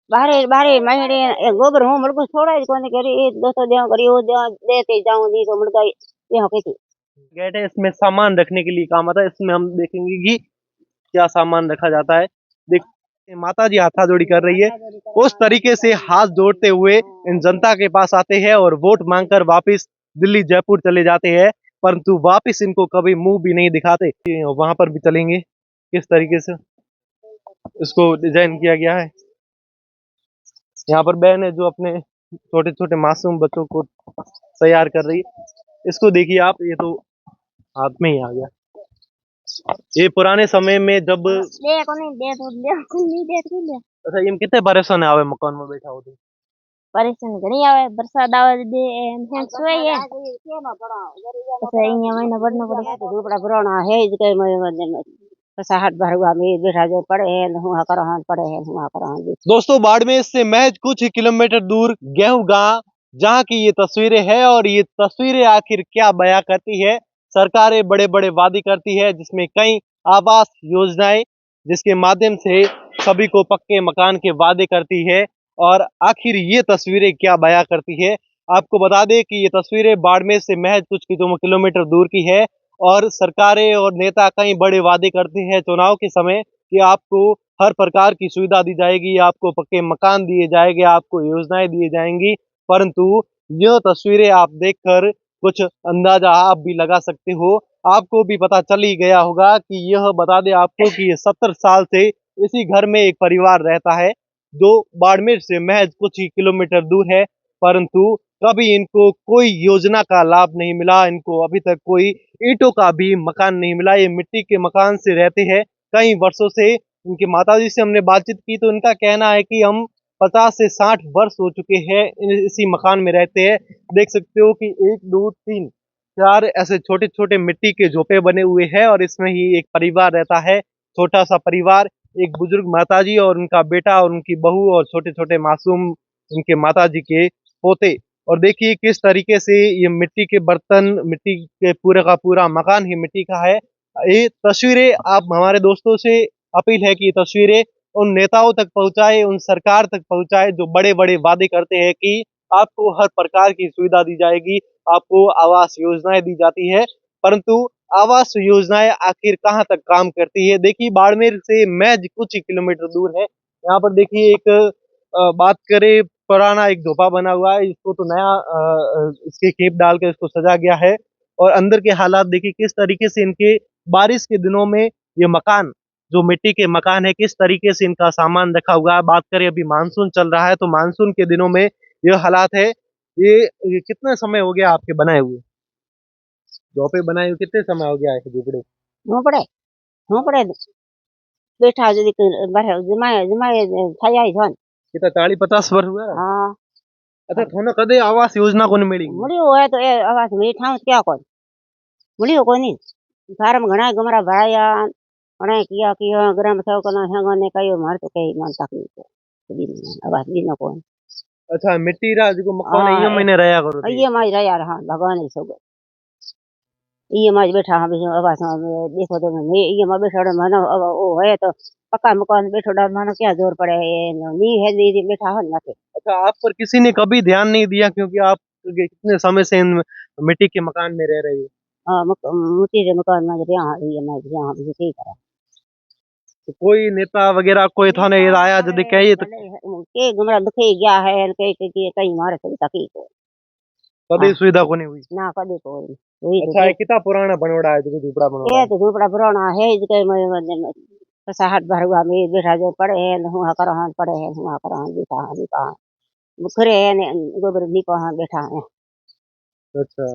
बाहरे बाहरे मायने गोबर हूं मुड़को छोड़ा ही कोनी करी दोस्तों देव करी वो देते जाऊं दी तो मुड़का यहाँ कहती गेट है, इसमें सामान रखने के लिए काम आता है। इसमें हम देखेंगे कि क्या सामान रखा जाता है। देख, माता जी हाथा जोड़ी कर रही है। उस तरीके से हाथ जोड़ते हुए इन जनता के पास आते हैं और वोट मांगकर वापस दिल्ली जयपुर चले जाते हैं, परंतु वापस इनको कभी मुंह भी नहीं दिखाते। वहां पर भी चलेंगे किस तरीके से इसको डिजाइन किया गया है। यहाँ पर बहन है जो अपने छोटे छोटे मासूम बच्चों को तैयार कर रही है। इसको देखिए आप, ये तो हाथ में ही आ गया। ये पुराने समय में जब दे कोनी दे तो दे कोनी दे तो ले अच्छा, ये कितने परेशान आवे मकान में बैठा हो तो परेशान घणी आवे बरसात आवे दे हम सोए है अच्छा इया महीना बढ़ना पड़े तो झोपड़ा पुराना है इस के में पसा हाथ भरवा में बैठा जो पड़े हैं हुआ करहान पड़े हैं हुआ करहान दोस्तों, बाड़मेर से महज कुछ ही किलोमीटर दूर गेहूं गांव, जहां की ये तस्वीरें हैं और ये तस्वीरें आखिर क्या बयां करती है। सरकारें बड़े बड़े वादे करती है, जिसमें कई आवास योजनाएं, जिसके माध्यम से सभी को पक्के मकान के वादे करती है। और आखिर ये तस्वीरें क्या बयां करती है, आपको बता दें कि ये तस्वीरें बाड़मेर से महज कुछ किलोमीटर दूर की है। और सरकारें और नेता कई बड़े वादे करते हैं चुनाव के समय कि आपको हर प्रकार की सुविधा दी जाएगी, आपको पक्के मकान दिए जाएंगे, आपको योजनाएं दी जाएंगी। परंतु यह तस्वीरें आप देखकर कुछ अंदाजा आप भी लगा सकते हो। आपको भी पता चल ही गया होगा कि यह बता दें आपको कि ये 70 साल से इसी घर में एक परिवार रहता है, जो बाड़मेर से महज कुछ ही किलोमीटर दूर है। परंतु कभी इनको कोई योजना का लाभ नहीं मिला, इनको अभी तक कोई ईंटों का भी मकान नहीं मिला। ये मिट्टी के मकान से रहते हैं कई वर्षों से। उनकी माताजी से हमने बातचीत की तो उनका कहना है कि हम 50 से 60 वर्ष हो चुके हैं इसी मकान में रहते हैं। देख सकते हो कि 1 2 3 4 ऐसे छोटे छोटे मिट्टी के झोपड़े बने हुए हैं और इसमें ही एक परिवार रहता है, छोटा सा परिवार। एक बुजुर्ग माताजी और उनका बेटा और उनकी बहू और छोटे छोटे मासूम उनके माताजी के पोते। और देखिए किस तरीके से ये मिट्टी के बर्तन, मिट्टी के पूरे का पूरा मकान ही मिट्टी का है। ये तस्वीरें आप हमारे दोस्तों से अपील है कि ये तस्वीरें उन नेताओं तक पहुंचाए, उन सरकार तक पहुंचाए जो बड़े बड़े वादे करते हैं कि आपको हर प्रकार की सुविधा दी जाएगी, आपको आवास योजनाएं दी जाती है। परंतु आवास योजनाएं आखिर कहां तक काम करती है। देखिए बाड़मेर से महज कुछ ही किलोमीटर दूर है। यहाँ पर देखिए एक बात करें, पुराना एक झोपा बना हुआ है, इसको तो नया इसके खेप डाल के इसको सजा गया है। और अंदर के हालात देखिए किस तरीके से इनके बारिश के दिनों में ये मकान, जो मिट्टी के मकान है, किस तरीके से इनका सामान रखा हुआ है। बात करें अभी मानसून चल रहा है तो मानसून के दिनों में ये हालात है। ये कितना समय हो गया आपके बनाए हुए झोपड़े बनाए हुए, कितने समय हो गया है झोपड़े? હું પડે બેઠા જદી બારે જમાય જમાય થયા છન कितना 40-50 वर्ष हुआ है? हाँ अच्छा, थोड़ा कदे आवास योजना को नहीं मिली? મળ્યું હોય તો એ આવાજ મીઠા क्या कोन મળ્યું कोनी फार्म घणा गमरा भराया घणा किया ग्राम सेवक ना संग ने कयो मार तो कई मन तकलीफ आवाज भी न कोन अच्छा, मिट्टी रा जो मकान है ये महीने रहा करो थे। ये माज रहा हां भगवान ही सब ये माज बैठा हां आवाज देखो तो मैं ये मा बैठा मानो ओ है तो पक्का मकान बैठो डाल मानो क्या जोर पड़े नी है दी बैठा हो ना अच्छा, आप पर किसी ने कभी ध्यान नहीं दिया क्योंकि आप कितने समय से इन मिट्टी के मकान में रह रही हो? हाँ मुझे रे मकान में यहाँ ये मैं यहाँ भी ठीक है तो कोई नेता वगैरह कोई थाने आया जब कहिए तो के गुमरा दुखे गया है के कई मारे कई तकलीफ हो कभी सुविधा को नहीं हुई। ना कदे को वही अच्छा, ये कितना पुराना बनोड़ा है जो झोपड़ा बनोड़ा ये है? तो झोपड़ा पुराना है इसके में पसा हाथ भरवा में बैठा जो पड़े हैं हुआ करहान पड़े हैं हुआ करहान बैठा मुखरे है ने गोबर भी कहां बैठा है अच्छा,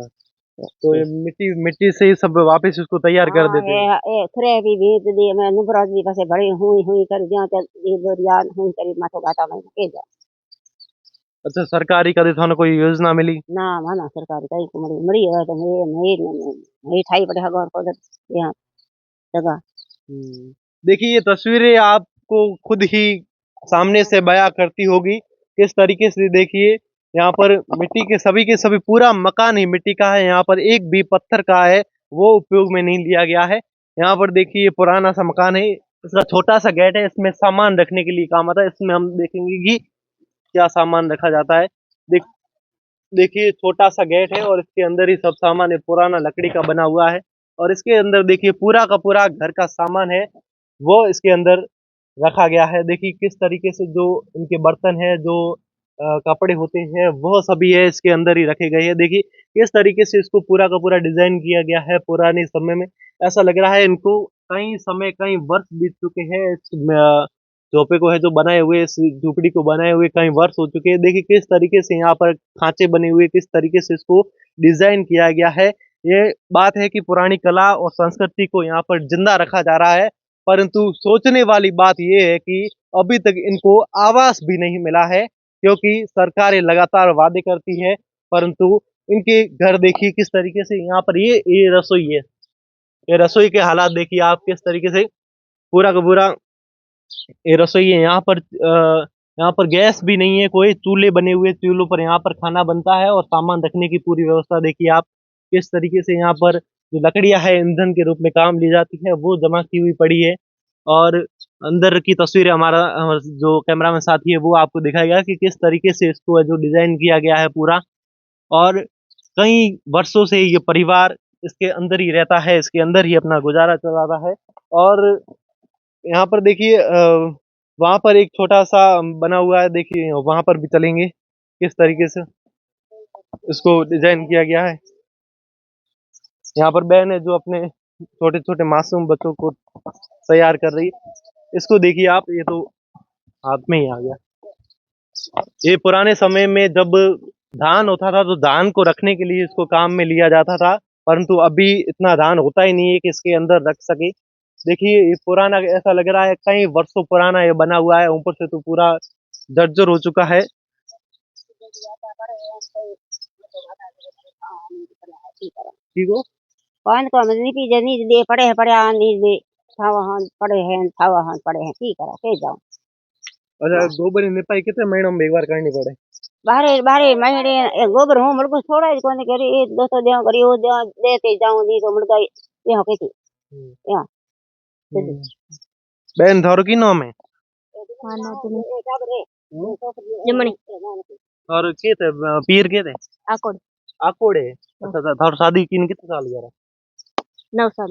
तो ये मिट्टी मिट्टी से ही सब वापस उसको तैयार कर देते हो? ए खरे भी भेज दिए मैं नुबराज भी पासे बड़े हुई हुई कर दिया तो ये दरियान हुई करी माथो गाता में के जा अच्छा, सरकारी कदे थाने कोई योजना मिली? ना माना सरकार कई को मरी मरी है तो मैं ठाई पड़े हगौर को यहाँ जगह देखिए ये तस्वीरें आपको खुद ही सामने से बयां करती होगी किस तरीके से। देखिए यहाँ पर मिट्टी के सभी पूरा मकान ही मिट्टी का है, यहाँ पर एक भी पत्थर का है वो उपयोग में नहीं लिया गया है। यहाँ पर देखिए पुराना सा मकान है, इसका छोटा सा गेट है, इसमें सामान रखने के लिए काम आता है। इसमें हम देखेंगे कि क्या सामान रखा जाता है। देख देखिए छोटा सा गेट है और इसके अंदर ही सब सामान है, पुराना लकड़ी का बना हुआ है। और इसके अंदर देखिए पूरा का पूरा घर का सामान है, वो इसके अंदर रखा गया है। देखिए किस तरीके से जो इनके बर्तन है, जो कपड़े होते हैं, वो सभी है इसके अंदर ही रखे गए हैं। देखिए किस तरीके से इसको पूरा का पूरा डिजाइन किया गया है पुराने समय में। ऐसा लग रहा है इनको कई समय, कई वर्ष बीत चुके हैं इस झोपड़े को है जो बनाए हुए, इस झोपड़ी को बनाए हुए कई वर्ष हो चुके हैं। देखिए किस तरीके से यहाँ पर खांचे बने हुए, किस तरीके से इसको डिजाइन किया गया है। ये बात है कि पुरानी कला और संस्कृति को यहाँ पर जिंदा रखा जा रहा है। परंतु सोचने वाली बात ये है कि अभी तक इनको आवास भी नहीं मिला है, क्योंकि सरकारें लगातार वादे करती है, परंतु इनके घर देखिए किस तरीके से। यहाँ पर ये रसोई है, ये रसोई के हालात देखिए आप किस तरीके से। पूरा का पूरा ये रसोई है। यहाँ पर गैस भी नहीं है, कोई चूल्हे बने हुए, चूल्हों पर यहाँ पर खाना बनता है। और सामान रखने की पूरी व्यवस्था देखिए आप किस तरीके से। यहाँ पर जो लकड़ियां है ईंधन के रूप में काम ली जाती है, वो जमा की हुई पड़ी है। और अंदर की तस्वीर हमारा जो कैमरा में साथी है वो आपको दिखाएगा कि किस तरीके से इसको जो डिजाइन किया गया है पूरा। और कई वर्षों से ये परिवार इसके अंदर ही रहता है, इसके अंदर ही अपना गुजारा चलाता है। और यहाँ पर देखिए वहाँ पर एक छोटा-सा बना हुआ है, देखिए वहाँ पर भी चलेंगे, किस तरीके से इसको डिज़ाइन किया गया है। यहाँ पर बहन है जो अपने छोटे-छोटे मासूम बच्चों को तैयार कर रही है। इसको देखिए आप, ये तो हाथ में ही आ गया। ये पुराने समय में जब धान होता था तो धान को रखने के लिए इसको काम में लिया जाता था, परंतु अभी इतना धान होता ही नहीं है कि इसके अंदर रख सके। देखिए ये पुराना ऐसा लग रहा है, कई वर्षों पुराना ये बना हुआ है, ऊपर से तो पूरा जर्जर हो चुका है। ठीक हो? कौन को मजनी की जनी दे पड़े आन दे थावहन पड़े हैं थावहन पड़े हैं की करा के जाओ। अच्छा गोबर निपाई कितने महीनों में एक बार करनी पड़े? बाहरे बाहरे महीने ए गोबर हूं मुड़को छोड़ा ही कोने करी ए दोस्तों देव करी वो देते जाऊं दी तो मुड़का यहाँ कहती यहाँ हम्म। बहन थारो की नाम है? माना तुम जमनी और के थे पीर के थे? आकोड़ आकोड़े। अच्छा अच्छा, थारो शादी की कितने साल हुआ? 9 साल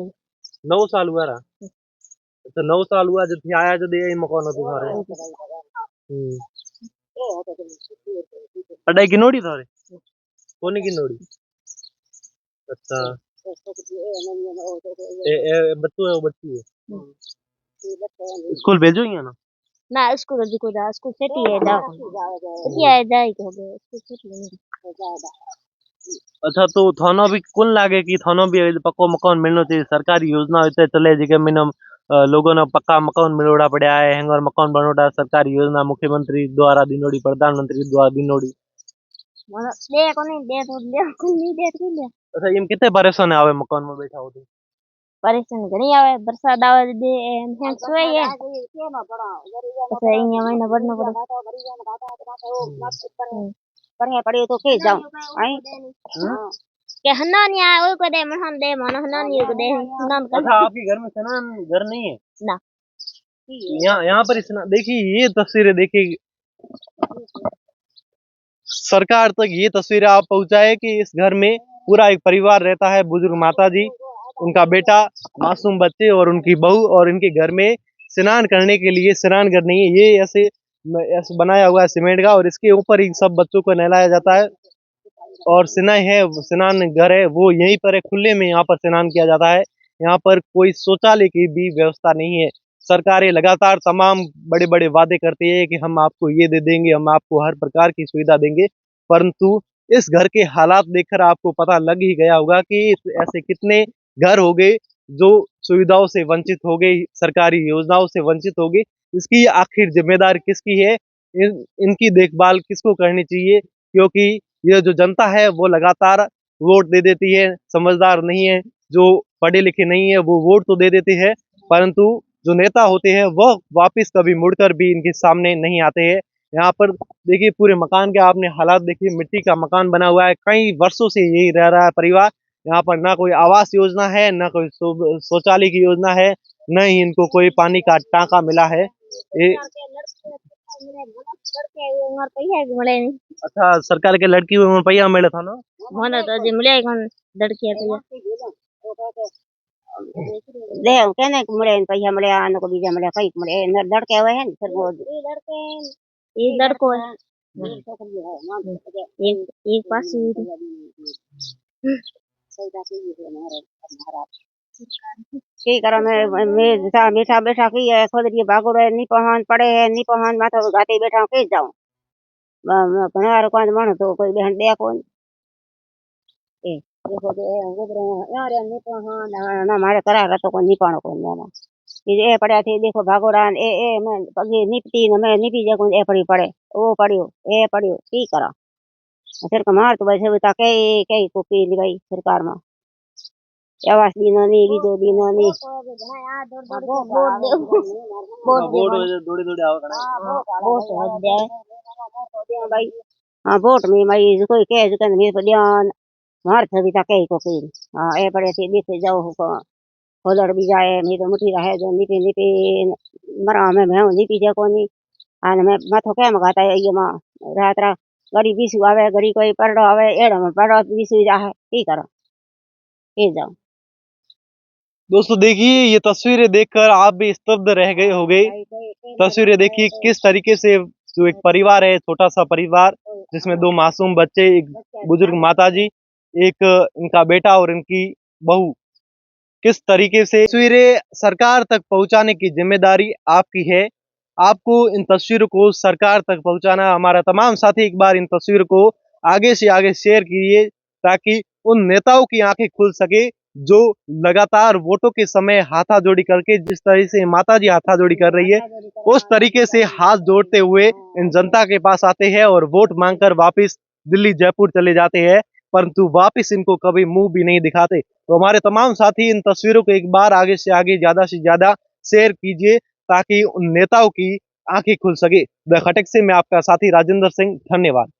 9 साल हुआ रहा। अच्छा 9 साल हुआ जब थी आया जब ये मकान हो तुम्हारे। पढ़ाई की नोड़ी थारे? कोने की नोड़ी? अच्छा बच्चों है वो बच्ची है। स्कूल भेजो ही है ना? ना स्कूल जी को जा स्कूल सेटी है जा सेटी है जाई को गए स्कूल सेटी अच्छा तो थानो भी कुल लागे कि थानो भी पक्को मकान मिलना चाहिए। सरकारी योजना होते चले जी के मैंने लोगों ने पक्का मकान मिलोड़ा पड़ा है, हैंगर मकान बनोड़ा सरकारी योजना मुख्यमंत्री द्वारा दिनोड़ी, प्रधानमंत्री द्वारा दिनोड़ी। दे को नहीं दे तो ले को नहीं दे तो ले। अच्छा इम कितने परेशान आवे मकान में बैठा हो तो? परेशान घणी आवे बरसात आवे दे हम सोए है अच्छा इया महीना बढ़ना पड़े पढ़े पढ़े तो के जाऊं आई के हन्ना नहीं आए ओ को दे मन दे मन हन्ना नहीं को दे नाम कर। अच्छा आपके घर में स्नान घर नहीं है? ना यहाँ पर स्नान देखिए, ये तस्वीरें देखिए, सरकार तक ये तस्वीरें आप पहुंचाए कि इस घर में पूरा एक परिवार रहता है, बुजुर्ग माता जी, उनका बेटा, मासूम बच्चे और उनकी बहू। और इनके घर में स्नान करने के लिए स्नान घर नहीं है, ये ऐसे बनाया हुआ है सीमेंट का, और इसके ऊपर ही सब बच्चों को नहलाया जाता है। और स्नान घर है वो यहीं पर है, खुले में यहाँ पर स्नान किया जाता है। यहाँ पर कोई शौचालय की भी व्यवस्था नहीं है। सरकारें लगातार तमाम बड़े बड़े वादे करती है कि हम आपको ये दे देंगे, हम आपको हर प्रकार की सुविधा देंगे, परंतु इस घर के हालात देखकर आपको पता लग ही गया होगा कि ऐसे कितने घर हो गए जो सुविधाओं से वंचित हो गए, सरकारी योजनाओं से वंचित हो गए। इसकी आखिर जिम्मेदारी किसकी है? इनकी देखभाल किसको करनी चाहिए? क्योंकि ये जो जनता है वो लगातार वोट दे देती है, समझदार नहीं है, जो पढ़े लिखे नहीं है वो वोट तो दे देते हैं, परंतु जो नेता होते हैं वह वापस कभी मुड़कर भी इनके सामने नहीं आते हैं। यहाँ पर देखिए पूरे मकान के आपने हालात देखिए, मिट्टी का मकान बना हुआ है, कई वर्षों से यही रह रहा है परिवार। यहाँ पर ना कोई आवास योजना है, ना कोई शौचालय की योजना है, न ही इनको कोई पानी का टांका मिला है। ये अच्छा सरकार के लड़की हुए रुपया मिले था ना होना तो जी मिले कौन लड़की है ले कहने मिले पैसा मिले आने को बीजा मिले कई मिले लड़के हुए हैं फिर वो ये लड़को है एक पास की करो मैं मीठा बैठा की है खुद ये भागो रहे नी पहान पड़े है नी पहान माथा गाते बैठा के जाऊं घना कौन मानो तो कोई बहन दे कौन ए देखो दे गुबरे यार नी पहान ना मारे करा तो कोई नी पानो कोई ना ये पड़या थी देखो भागो रान ए मैं पगी निपटी न मैं निपी जा कोई ए पड़ी पड़े वो पड़ियो ए पड़ियो की करा फिर कमार तो वैसे बता के को पी ली गई सरकार में आवास दीना नहीं भी दो दीना नहीं दौड़े दौड़े आओ भाई हाँ वोट में भाई कोई कह जो कहने मेरे पर ध्यान मार छवि तक को पी हाँ ए पड़े थे देखे जाओ होलर भी जाए नहीं तो मुठी रहे जो निपी निपी मरा में मैं निपी जा कोनी आने मैं माथो क्या मगाता है ये मां रात रात गड़ी बीसू आवे गड़ी कोई पड़ो आवे एड़ा में पड़ो बीसू जाए की करो के जाओ। दोस्तों देखिए ये तस्वीरें देखकर आप भी स्तब्ध रह गए हो गए। तस्वीरें देखिए किस तरीके से जो एक परिवार है छोटा सा परिवार जिसमें दो मासूम बच्चे एक बुजुर्ग माताजी एक इनका बेटा और इनकी बहू किस तरीके से तस्वीरें सरकार तक पहुंचाने की जिम्मेदारी आपकी है। आपको इन तस्वीरों को सरकार तक पहुंचाना हमारा तमाम साथी एक बार इन तस्वीरों को आगे से आगे शेयर कीजिए ताकि उन नेताओं की आंखें खुल सके जो लगातार वोटों के समय हाथाजोड़ी करके जिस तरह से माताजी हाथाजोड़ी कर रही है उस तरीके से हाथ जोड़ते हुए इन जनता के पास आते हैं और वोट मांगकर वापस दिल्ली जयपुर चले जाते हैं परंतु वापस इनको कभी मुंह भी नहीं दिखाते। तो हमारे तमाम साथी इन तस्वीरों को एक बार आगे से आगे ज्यादा से ज्यादा शेयर कीजिए ताकि उन नेताओं की आंखें खुल सके। द खटक से मैं आपका साथी राजेंद्र सिंह, धन्यवाद।